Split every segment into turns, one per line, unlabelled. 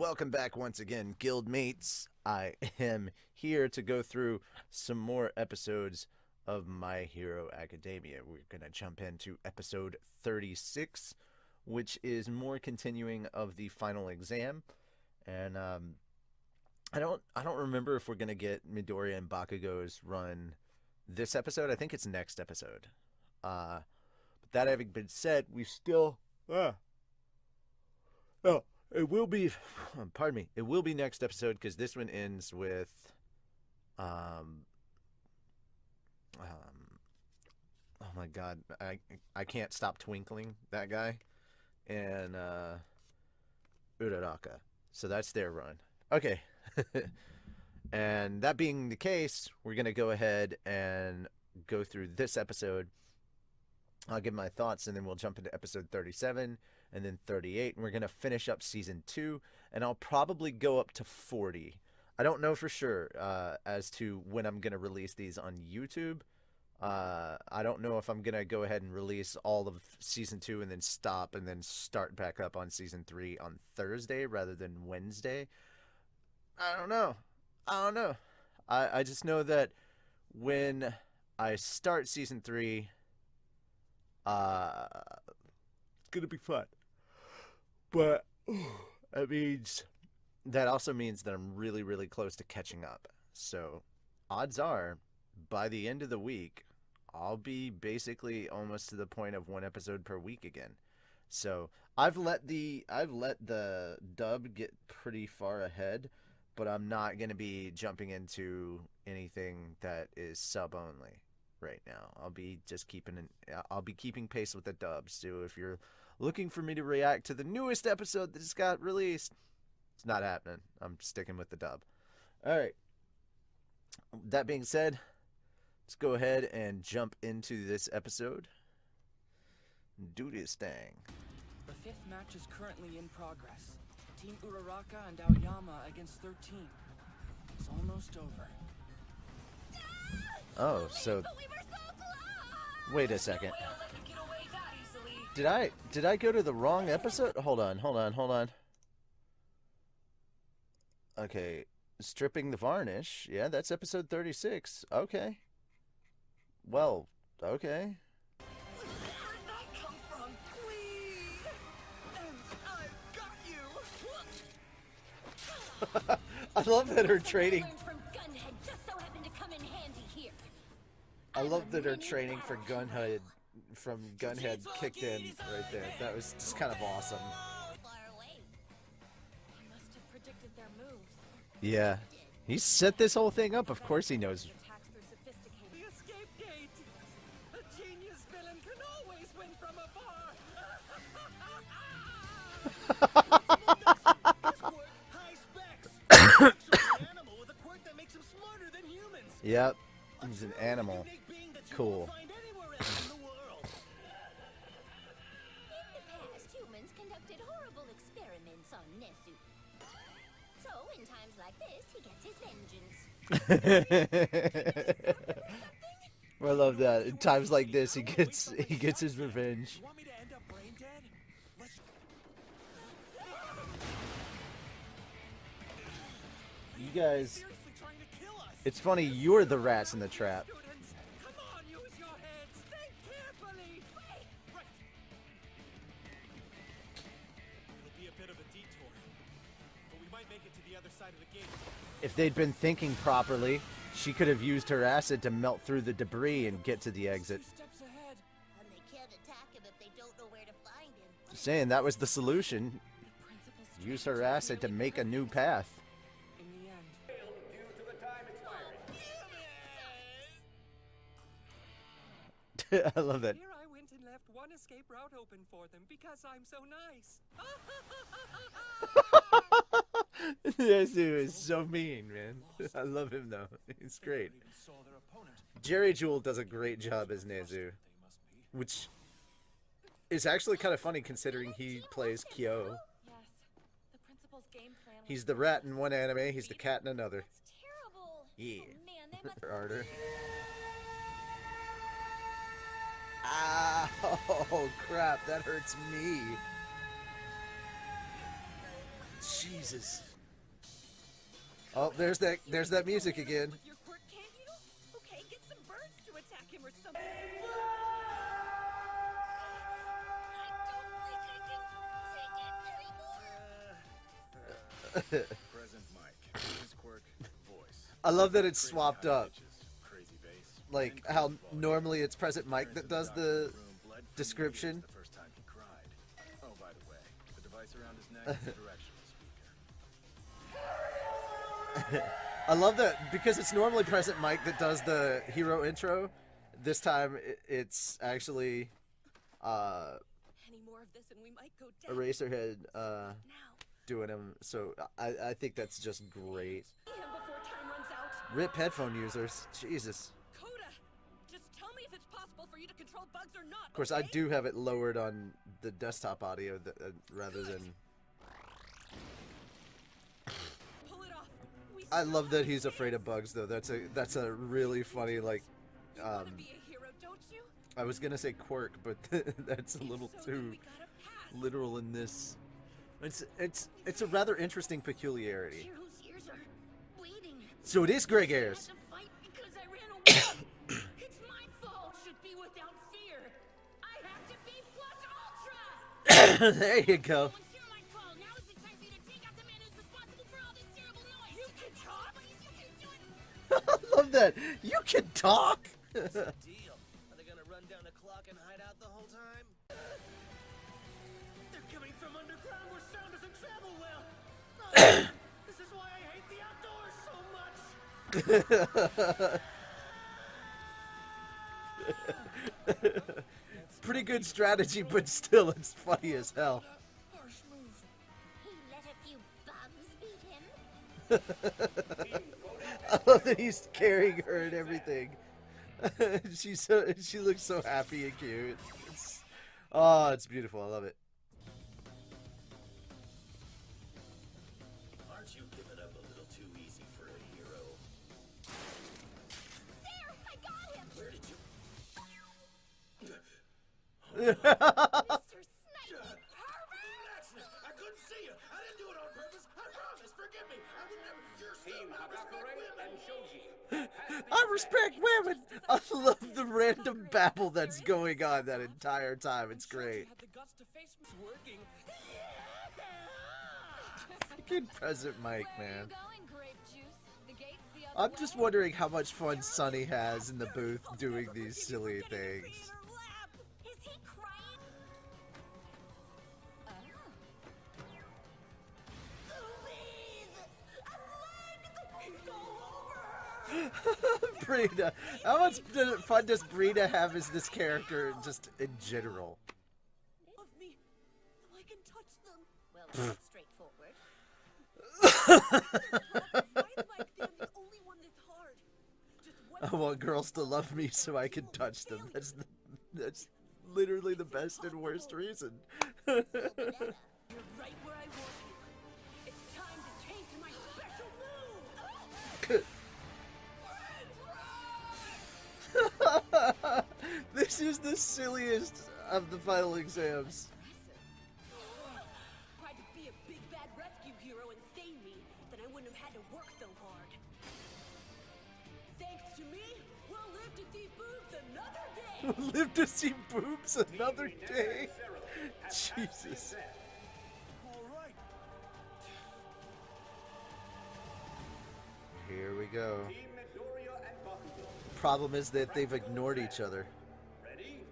welcome back once again, guild mates. I am here to go through some more episodes of My Hero Academia. We're going to jump into episode 36, which is more continuing of the final exam. And I don't remember if we're going to get Midoriya and Bakugo's run this episode. I think it's next episode. But that having been said, we still oh, it will be, pardon me, it will be next episode because this one ends with, oh my god, I can't stop twinkling, that guy, and, Uraraka. So that's their run. Okay. And that being the case, we're going to go ahead and go through this episode. I'll give my thoughts, and then we'll jump into episode 37, and then 38, and we're going to finish up season 2, and I'll probably go up to 40. I don't know for sure as to when I'm going to release these on YouTube. I don't know if I'm going to go ahead and release all of season 2 and then stop and then start back up on season 3 on Thursday rather than Wednesday. I don't know. I just know that when I start season 3, it's gonna be fun. But that also means that I'm really, really close to catching up. So odds are, by the end of the week, I'll be basically almost to the point of one episode per week again. So I've let the dub get pretty far ahead, but I'm not gonna be jumping into anything that is sub only right now. I'll be keeping pace with the dubs. So if you're looking for me to react to the newest episode that just got released, it's not happening. I'm sticking with the dub. All right. That being said, let's go ahead and jump into this episode. Do this thing.
The fifth match is currently in progress. Team Uraraka and Aoyama against 13. It's almost over.
Oh, so wait a second. Did I go to the wrong episode? Hold on. Okay, stripping the varnish. Yeah, that's episode 36. Okay. Well, okay.
Where'd that come from? Please! And I've got you!
I love that her training. I love that her training for Gunhead from Gunhead kicked in right there. That was just kind of awesome. Yeah, he set this whole thing up. Of course he knows.
The escape gate! A genius villain can always win from afar! High specs! Animal with a quirk that makes him smarter than humans!
Yep, he's an animal. Cool.
In the past,
humans conducted horrible experiments on Nezu. So, in times like this, he gets his vengeance.
I love that. In times like this, he gets his revenge.
You want me to end up brain dead?
You guys,
Seriously trying to kill us?
it's funny. You're the rats in the trap.
Students, come on, use your heads. Think carefully. Right. It'll be a bit of a detour, but we might make it to the other side of the gate.
If they'd been thinking properly, she could have used her acid to melt through the debris and get to the exit.
2 steps ahead.
And they can't attack him if they don't know where to find him.
Just saying, that was the solution.
The principal's
Use
trying
her acid to make a new path.
In the end.
I love that.
Here I went and left one escape route open for them because I'm so nice.
Nezu is so mean, man. I love him though. He's great. Jerry Jewell does a great job as Nezu, which is actually kind of funny considering he plays Kyo.
Yes. The principal's game plan.
He's the rat in one anime, he's the cat in another.
That's terrible.
Yeah.
Oh, man, they must.
Arter. Ah, oh crap, that hurts me. Jesus. Oh, there's that music again.
With your quirk, can't you? Okay, get some birds to attack him or something. I don't think I can take it anymore.
Present Mike. His quirk, voice.
I love that it's
Crazy
swapped
high
up.
pitches, crazy bass,
Like
and
how
crazy volume.
normally it's Present Mike that does the
Room bled from
description.
the first time he cried. Oh, by the way, the device around his neck is a directional speaker.
I love that because it's normally Present Mike that does the hero intro. This time it's actually
Any more of this and we might go down.
Eraserhead
Now.
doing him. So I think that's just great.
See him before time runs out.
Rip headphone users. Jesus.
Coda, just tell me if it's possible for you to control bugs or not.
Of course, I do have it lowered on the desktop audio rather than.
Pull it off. We
I
still
love that
have
he's
a
afraid of bugs though. That's a really funny like.
You wanna be a hero, don't you?
I was gonna say quirk, but that's a little
So then
too
we gotta pass.
literal in this. It's a rather interesting peculiarity.
Hero's ears are bleeding.
So it is Greg
I
Ayers.
had to fight because I ran away. It's my fault. Should be without fear. I have to be plus ultra.
There you go.
Once you're my call, now is the time for you to take out the man who's responsible for all this terrible noise. You can talk. Please, you can do it.
I love that. You can talk.
Deal. Are they gonna run down the clock and hide out the whole time? They're coming from underground where sound doesn't travel well. This is why I hate the outdoors so much.
Pretty good strategy, but still, it's funny as hell.
Harsh move.
He let a few bugs beat him.
I love that he's carrying her and everything. She looks so happy and cute. It's beautiful. I love it.
Aren't you giving up a little too easy for a hero?
There, I got him.
Where did you?
Mr. Snake,
Relax. I couldn't see you. I didn't do it on purpose. I promise. Forgive me. I would never. You're still not respect women.
I respect women. I love the random babble that's going on that entire time. It's great.
Had the guts to face me. It's working.
Fucking Present Mike, man.
going, grape juice? The gate's the other
I'm just wondering how much fun Sonny has in the booth doing these silly things.
Is he crying?
Brina. How much fun does Brina have as this character just in general?
Of me, so I can touch them. Well, that's straightforward. Why am I the only one that's hard? Just one
I want girls to love me so I can touch them. That's literally the best and worst reason.
You're right where I want you. It's time to change my special move.
This is the silliest of the final exams.
Tried to be a big bad rescue hero and save me, then I wouldn't have had to work so hard. Thanks to me, we'll live to see boobs another day.
Live to see boobs another day. Jesus.
All right.
Here we go. Problem is that they've ignored each other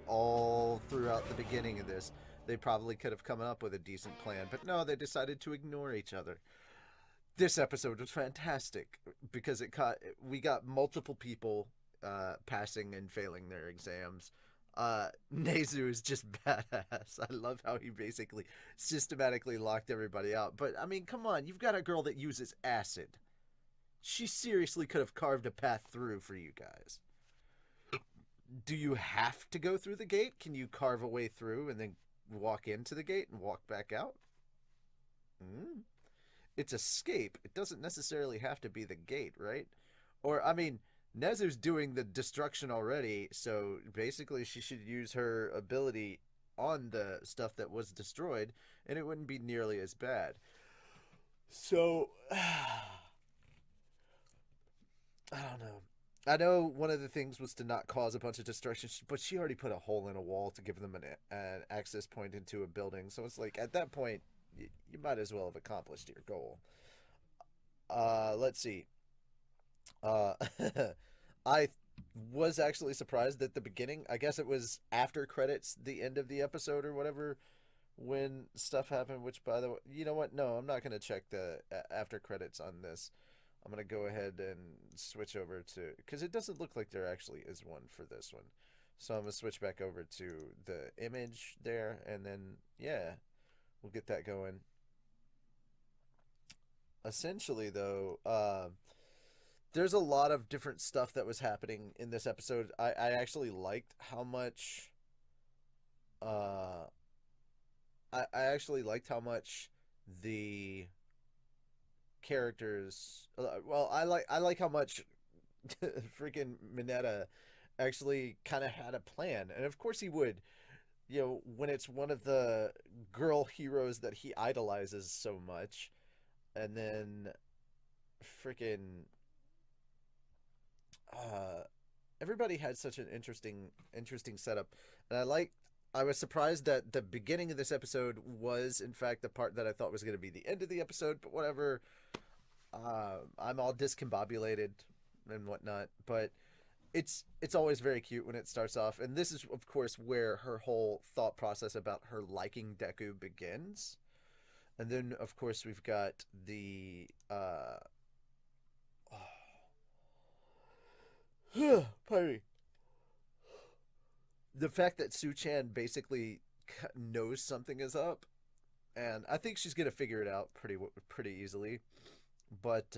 all throughout the beginning of this. They probably could have come up with a decent plan, but no, they decided to ignore each other. This episode was fantastic because we got multiple people passing and failing their exams. Nezu is just badass. I love how he basically systematically locked everybody out. But I mean, come on, you've got a girl that uses acid. She seriously could have carved a path through for you guys. Do you have to go through the gate? Can you carve a way through and then walk into the gate and walk back out? It's escape. It doesn't necessarily have to be the gate, right? Or, I mean, Nezu's doing the destruction already, so basically she should use her ability on the stuff that was destroyed, and it wouldn't be nearly as bad. So I don't know. I know one of the things was to not cause a bunch of destruction, but she already put a hole in a wall to give them an access point into a building. So it's like at that point, you might as well have accomplished your goal. Let's see. Uh, I was actually surprised at the beginning. I guess it was after credits, the end of the episode or whatever, when stuff happened. Which, by the way, you know what? No, I'm not gonna check the after credits on this. I'm gonna go ahead and switch over to because it doesn't look like there actually is one for this one. So I'm gonna switch back over to the image there, and then yeah, we'll get that going. Essentially, though, there's a lot of different stuff that was happening in this episode. I actually liked how much. Uh, I actually liked how much the characters. Well, I like how much freaking Mineta actually kind of had a plan, and of course he would. You know, when it's one of the girl heroes that he idolizes so much, and then freaking uh everybody had such an interesting setup, and I was surprised that the beginning of this episode was in fact the part that I thought was going to be the end of the episode, but whatever. I'm all discombobulated and whatnot, but it's always very cute when it starts off, and this is of course where her whole thought process about her liking Deku begins. And then of course we've got the pardon me, the fact that Su Chan basically knows something is up, and I think she's gonna figure it out pretty easily. But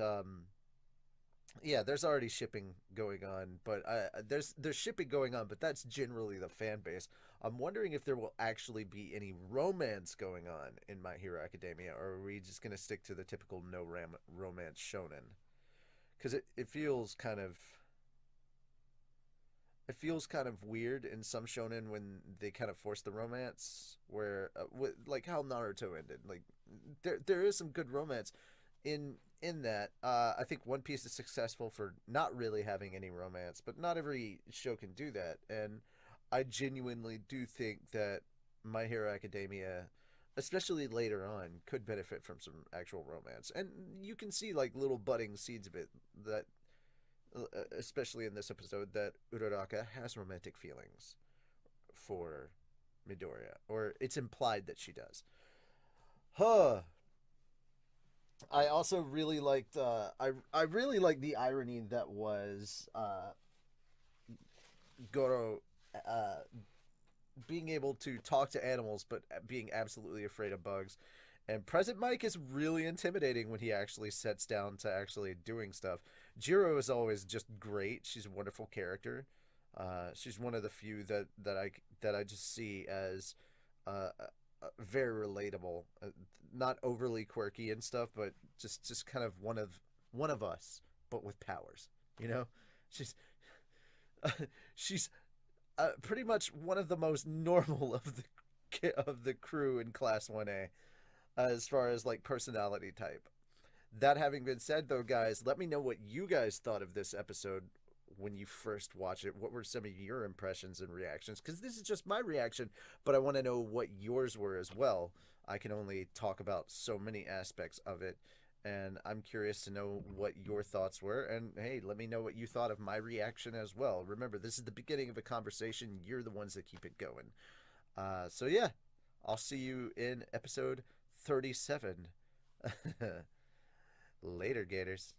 yeah, there's already shipping going on, but there's shipping going on, but that's generally the fan base. I'm wondering if there will actually be any romance going on in My Hero Academia, or are we just gonna stick to the typical no romance shonen? Because it feels kind of weird in some shonen when they kind of force the romance, where like how Naruto ended. Like there is some good romance in that. I think One Piece is successful for not really having any romance, but not every show can do that. And I genuinely do think that My Hero Academia, especially later on, could benefit from some actual romance. And you can see like little budding seeds of it that especially in this episode, that Uraraka has romantic feelings for Midoriya, or it's implied that she does. Huh. I also really liked. I really liked the irony that was Goro uh, being able to talk to animals, but being absolutely afraid of bugs. And Present Mike is really intimidating when he actually sets down to actually doing stuff. Jiro is always just great. She's a wonderful character. She's one of the few that I just see as very relatable, not overly quirky and stuff, but just kind of one of us, but with powers. You know, she's she's pretty much one of the most normal of the crew in Class 1A, as far as like personality type. That having been said, though, guys, let me know what you guys thought of this episode when you first watched it. What were some of your impressions and reactions? Because this is just my reaction, but I want to know what yours were as well. I can only talk about so many aspects of it, and I'm curious to know what your thoughts were. And hey, let me know what you thought of my reaction as well. Remember, this is the beginning of a conversation. You're the ones that keep it going. So yeah, I'll see you in episode 37. Later, Gators.